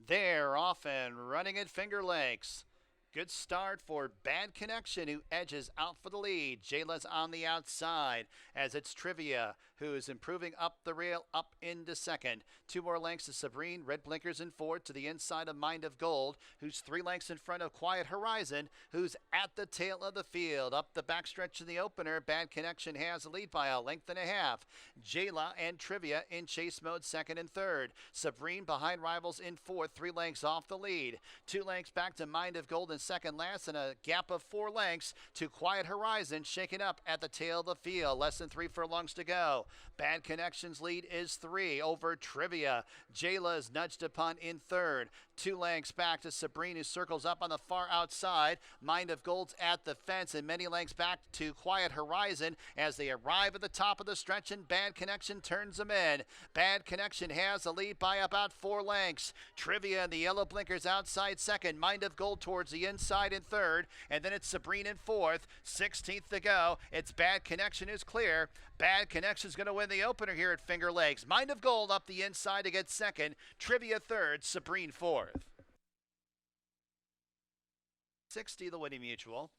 They're off and running at Finger Lakes. Good start for Bad Connection, who edges out for the lead. Jayla's on the outside as it's Trivia, who's improving up the rail, up into second. 2 more lengths to Sabrine. Red blinkers in fourth to the inside of Mind of Gold, who's 3 lengths in front of Quiet Horizon, who's at the tail of the field. Up the backstretch in the opener, Bad Connection has the lead by a length and a half. Jayla and Trivia in chase mode, second and third. Sabrine behind rivals in fourth, 3 lengths off the lead. 2 lengths back to Mind of Gold in second last, and a gap of 4 lengths to Quiet Horizon, shaken up at the tail of the field. Less than 3 furlongs to go. Bad Connection's lead is 3 over Trivia. Jayla is nudged upon in third. 2 lengths back to Sabrina, who circles up on the far outside. Mind of Gold's at the fence, and many lengths back to Quiet Horizon as they arrive at the top of the stretch, and Bad Connection turns them in. Bad Connection has the lead by about 4 lengths. Trivia and the yellow blinkers outside second. Mind of Gold towards the inside in third, and then it's Sabrina in fourth. 16th to go. It's Bad Connection is clear. Bad Connection's going to win the opener here at Finger Lakes. Mind of Gold up the inside to get second. Trivia third. Sabrina fourth. 60 the winning mutual.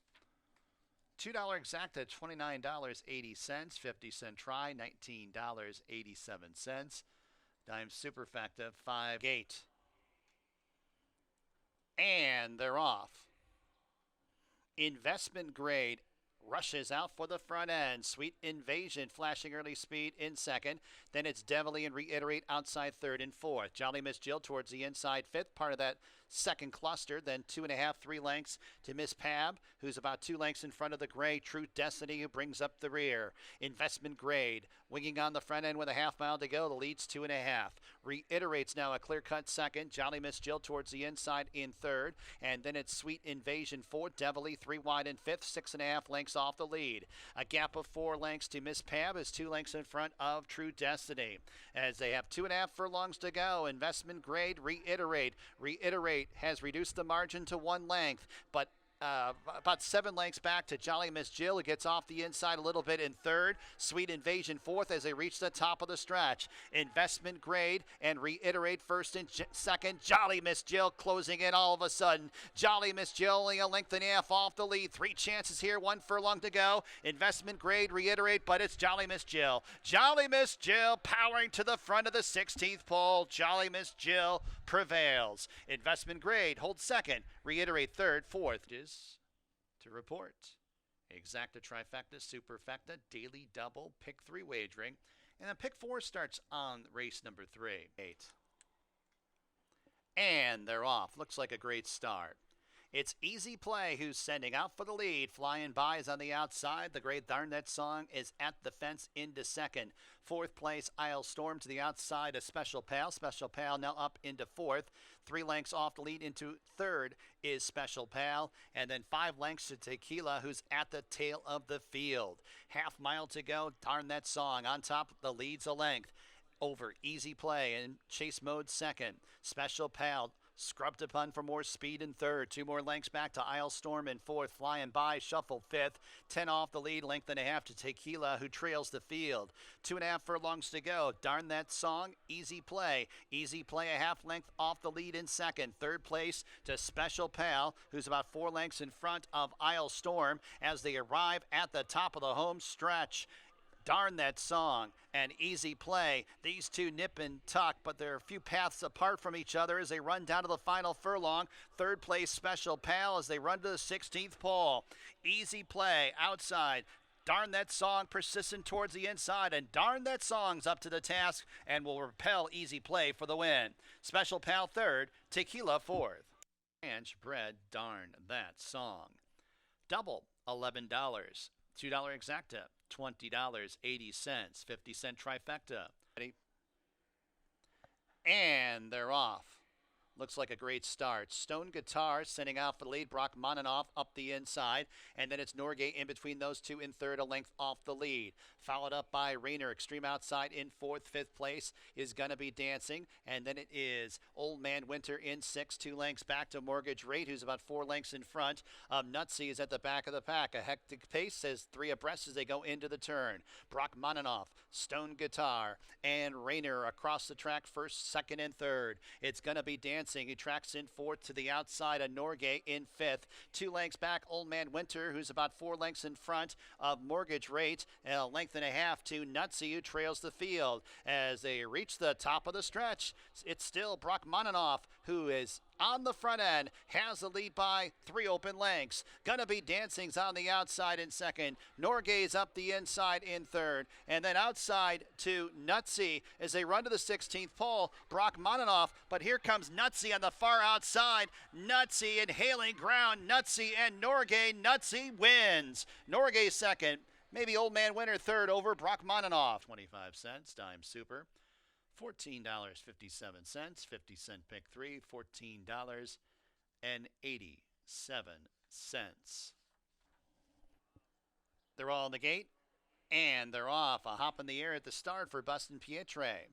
$2 exacta, $29.80. 50-cent try, $19.87. Dime superfecta, 5 gate. And they're off. Investment Grade rushes out for the front end. Sweet Invasion flashing early speed in second. Then it's Devilly and Reiterate outside third and fourth. Jolly Miss Jill towards the inside fifth, part of that second cluster. Then 2.5, 3 lengths to Miss Pab, who's about 2 lengths in front of the gray Truth Destiny, who brings up the rear. Investment Grade winging on the front end with a half mile to go. The lead's 2.5. Reiterates now a clear-cut second. Jolly Miss Jill towards the inside in third. And then it's Sweet Invasion fourth. Devilly 3 wide in fifth. 6.5 lengths off the lead. A gap of 4 lengths to Miss Pab is 2 lengths in front of True Destiny. As they have 2.5 furlongs to go. Investment Grade, Reiterate. Reiterate has reduced the margin to 1 length, but about 7 lengths back to Jolly Miss Jill, who gets off the inside a little bit in third. Sweet Invasion fourth as they reach the top of the stretch. Investment Grade and Reiterate first and second. Jolly Miss Jill closing in all of a sudden. Jolly Miss Jill only a length and a half off the lead. 3 chances here, 1 furlong to go. Investment Grade, Reiterate, but it's Jolly Miss Jill. Jolly Miss Jill powering to the front of the 16th pole. Jolly Miss Jill prevails. Investment Grade holds second. Reiterate third. Fourth is to report. Exacta, trifecta, superfecta, daily double, pick 3 wagering. And then pick 4 starts on race number 3. 8. And they're off. Looks like a great start. It's Easy Play who's sending out for the lead. Flying By is on the outside. The great Darn That Song is at the fence into second. 4th place, Isle Storm to the outside of Special Pal. Special Pal now up into 4th. 3 lengths off the lead into 3rd is Special Pal. And then 5 lengths to Tequila, who's at the tail of the field. Half mile to go. Darn That Song on top. The lead's a length over Easy Play in chase mode second. Special Pal scrubbed upon for more speed in third. 2 more lengths back to Isle Storm in fourth. Flying By shuffled fifth. 10 off the lead, length and a half to Tequila, who trails the field. 2.5 furlongs to go. Darn That Song, Easy Play. Easy Play a half length off the lead in second. 3rd place to Special Pal, who's about 4 lengths in front of Isle Storm as they arrive at the top of the home stretch. Darn That Song and Easy Play. These two nip and tuck, but they're a few paths apart from each other as they run down to the final furlong. 3rd place Special Pal as they run to the 16th pole. Easy Play outside. Darn That Song persistent towards the inside, and Darn That Song's up to the task and will repel Easy Play for the win. Special Pal 3rd, Tequila 4th. Ranch Bread Darn That Song. Double $11. $2 exacta. $20.80. 50-cent trifecta. Ready? And they're off. Looks like a great start. Stone Guitar sending out for the lead. Brock Monanoff up the inside. And then it's Norgay in between those two in third, a length off the lead. Followed up by Rayner. Extreme Outside in fourth. 5th place is going to be Dancing. And then it is Old Man Winter in 6th. 2 lengths back to Mortgage Rate, who's about 4 lengths in front. Nutsy is at the back of the pack. A hectic pace says 3 abreast as they go into the turn. Brock Monanoff, Stone Guitar, and Rayner across the track first, second, and third. It's going to be Dancing Dancing, who tracks in fourth to the outside of Norgay in fifth. 2 lengths back, Old Man Winter, who's about 4 lengths in front of Mortgage Rate, and a length and a half to Nutsy, who trails the field. As they reach the top of the stretch, it's still Brock Monanoff, who is on the front end, has the lead by 3 open lengths. Gonna Be Dancing's on the outside in second. Norgay's up the inside in third. And then outside to Nutsy as they run to the 16th pole. Brock Monanoff, but here comes Nutsy on the far outside. Nutsy inhaling ground. Nutsy and Norgay. Nutsy wins. Norgay second. Maybe Old Man Winter third over Brock Monanoff. 25 cents, Dime Super. $14.57, 50-cent pick 3, $14.87. They're all in the gate, and they're off. A hop in the air at the start for Bustin' Pietre.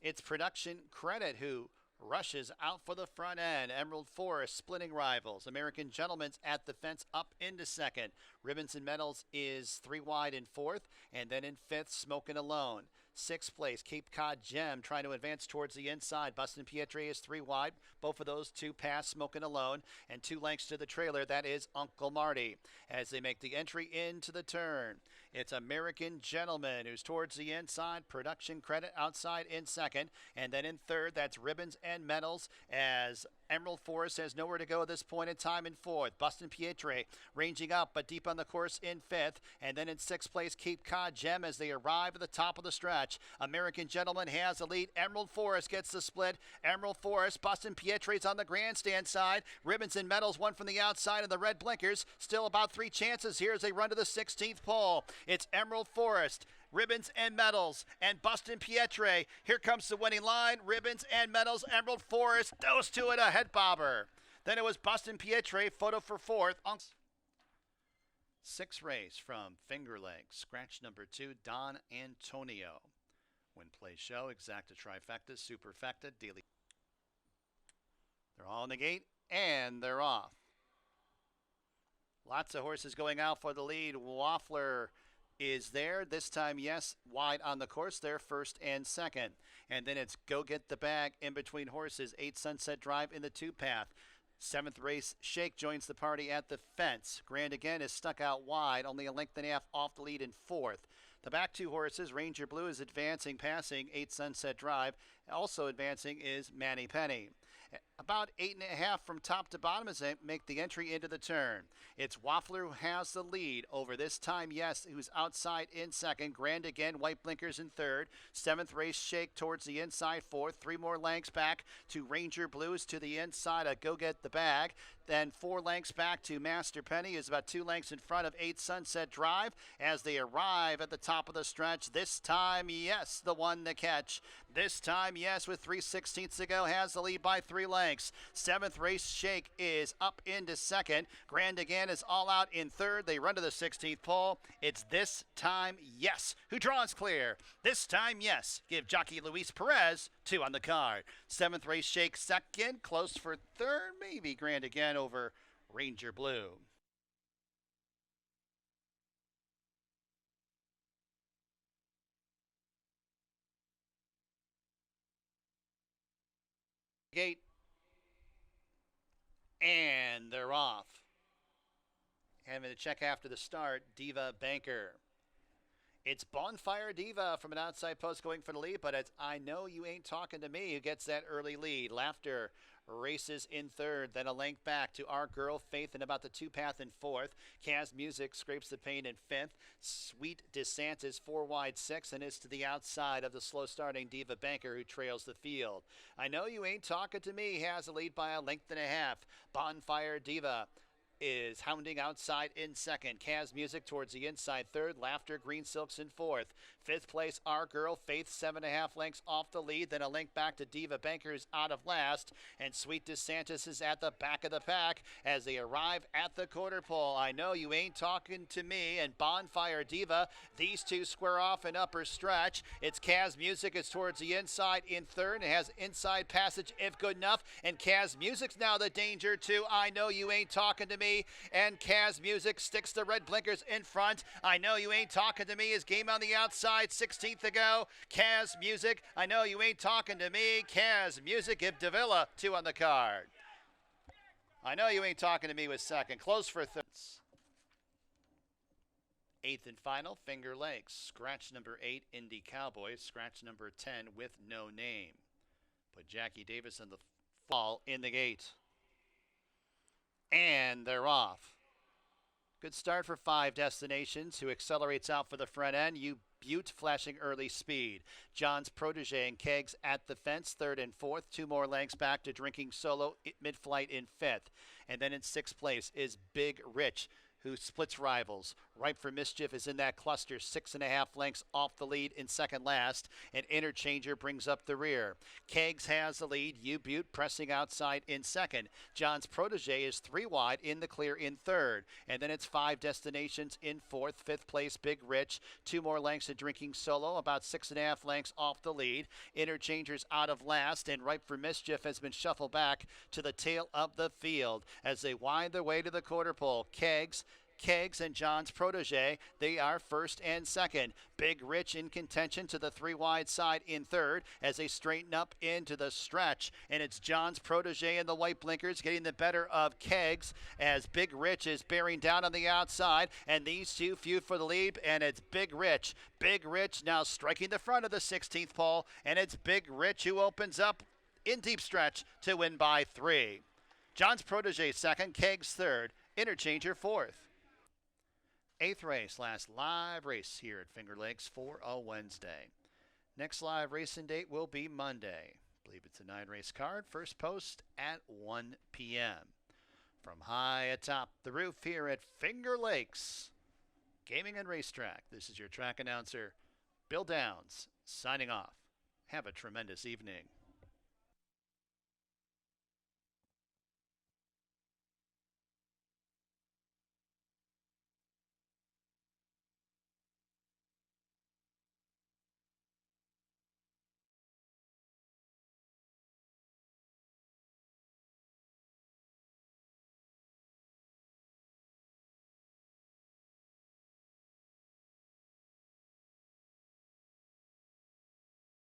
It's Production Credit who rushes out for the front end. Emerald Forest splitting rivals. American Gentleman's at the fence up into second. Ribbons and Medals is 3 wide in fourth, and then in fifth, Smokin' Alone. 6th place, Cape Cod Gem trying to advance towards the inside. Bustin' Pietre is 3 wide. Both of those 2 pass Smokin' Alone, and 2 lengths to the trailer. That is Uncle Marty as they make the entry into the turn. It's American Gentleman who's towards the inside. Production Credit outside in second, and then in third, that's Ribbons and Medals as Emerald Forest has nowhere to go at this point in time in fourth. Bustin' Pietre ranging up but deep on the course in fifth, and then in 6th place, Cape Cod Gem as they arrive at the top of the stretch. American Gentleman has the lead. Emerald Forest gets the split. Emerald Forest, Bustin' Pietre's on the grandstand side. Ribbons and Medals, one from the outside of the red blinkers. Still about 3 chances here as they run to the 16th pole. It's Emerald Forest, Ribbons and Medals, and Bustin' Pietre. Here comes the winning line. Ribbons and Medals, Emerald Forest. Those two at a head bobber. Then it was Bustin' Pietre, photo for fourth. 6th race from Finger Lakes. Scratch number 2, Don Antonio. Win, play, show, exacta, trifecta, superfecta, daily. They're all in the gate, and they're off. Lots of horses going out for the lead. Waffler is there. This time, yes, wide on the course there, first and second. And then it's Go Get the Bag in between horses. 8 Sunset Drive in the 2-path. 7th race, Shake joins the party at the fence. Grand Again is stuck out wide, only a length and a half off the lead in fourth. The back 2 horses, Ranger Blue is advancing, passing 8 Sunset Drive. Also advancing is Manny Penny. About 8.5 from top to bottom as they make the entry into the turn. It's Waffler who has the lead over this time, yes, who's outside in second. Grand Again, white blinkers in third. 7th race, Shake towards the inside fourth. 3 more lengths back to Ranger Blues to the inside of Go Get the Bag. Then 4 lengths back to Master Penny is about 2 lengths in front of 8 Sunset Drive as they arrive at the top of the stretch. This time, yes, the one to catch. This time, yes, with 3/16 to go, has the lead by 3 lengths. 7th race, Shake is up into second. Grand Again is all out in third. They run to the 16th pole. It's This Time, Yes, who draws clear. This Time, Yes. Give jockey Luis Perez 2 on the card. 7th race, Shake second. Close for third. Maybe Grand Again over Ranger Blue. Gate. And they're off. Having to check after the start, Diva Banker. It's Bonfire Diva from an outside post going for the lead, but it's I Know You Ain't Talking to Me who gets that early lead. Laughter races in third, then a length back to Our Girl Faith in about the 2-path in fourth. Kaz Music scrapes the paint in fifth. Sweet DeSantis 4 wide 6 and is to the outside of the slow starting Diva Banker who trails the field. I Know You Ain't Talking to Me has a lead by a length and a half. Bonfire Diva is hounding outside in second. Kaz Music towards the inside third. Laughter, Green Silks in fourth. 5th place, Our Girl Faith, 7.5 lengths off the lead. Then a length back to Diva Bankers out of last. And Sweet DeSantis is at the back of the pack as they arrive at the quarter pole. I Know You Ain't Talking to Me and Bonfire Diva. These two square off an upper stretch. It's Kaz Music is towards the inside in third. It has inside passage if good enough. And Kaz Music's now the danger to I Know You Ain't Talking to Me. me, and Kaz Music sticks the red blinkers in front. I Know You Ain't Talking to Me is game on the outside, 16th to go. Kaz Music, I Know You Ain't Talking to Me. Kaz Music, Ib Davila, 2 on the card. I Know You Ain't Talking to Me was second. Close for third. 8th and final, Finger Lakes. Scratch number 8, Indy Cowboys. Scratch number 10 with no name. Put Jackie Davis in the fall in the gate. And they're off. Good start for 5 Destinations, who accelerates out for the front end. Butte flashing early speed. John's Protege and Kegs at the fence, 3rd and 4th. 2 more lengths back to Drinking Solo mid-flight in 5th. And then in 6th place is Big Rich, who splits rivals. Ripe for Mischief is in that cluster, 6.5 lengths off the lead in second last, and Interchanger brings up the rear. Kegs has the lead, Butte pressing outside in second. John's Protege is 3 wide in the clear in third, and then it's 5 Destinations in fourth. 5th place, Big Rich, 2 more lengths to Drinking Solo, about 6.5 lengths off the lead. Interchanger's out of last, and Ripe for Mischief has been shuffled back to the tail of the field as they wind their way to the quarter pole. Kegs and John's Protege, they are first and second. Big Rich in contention to the 3 wide side in third as they straighten up into the stretch. And it's John's Protege and the white blinkers getting the better of Kegs as Big Rich is bearing down on the outside. And these two feud for the lead, and it's Big Rich. Big Rich now striking the front of the 16th pole, and it's Big Rich who opens up in deep stretch to win by 3. John's Protege second, Kegs third, Interchanger fourth. 8th race, last live race here at Finger Lakes for a Wednesday. Next live racing date will be Monday. I believe it's a 9-race card. First post at 1 p.m. From high atop the roof here at Finger Lakes Gaming and Racetrack, this is your track announcer, Bill Downs, signing off. Have a tremendous evening.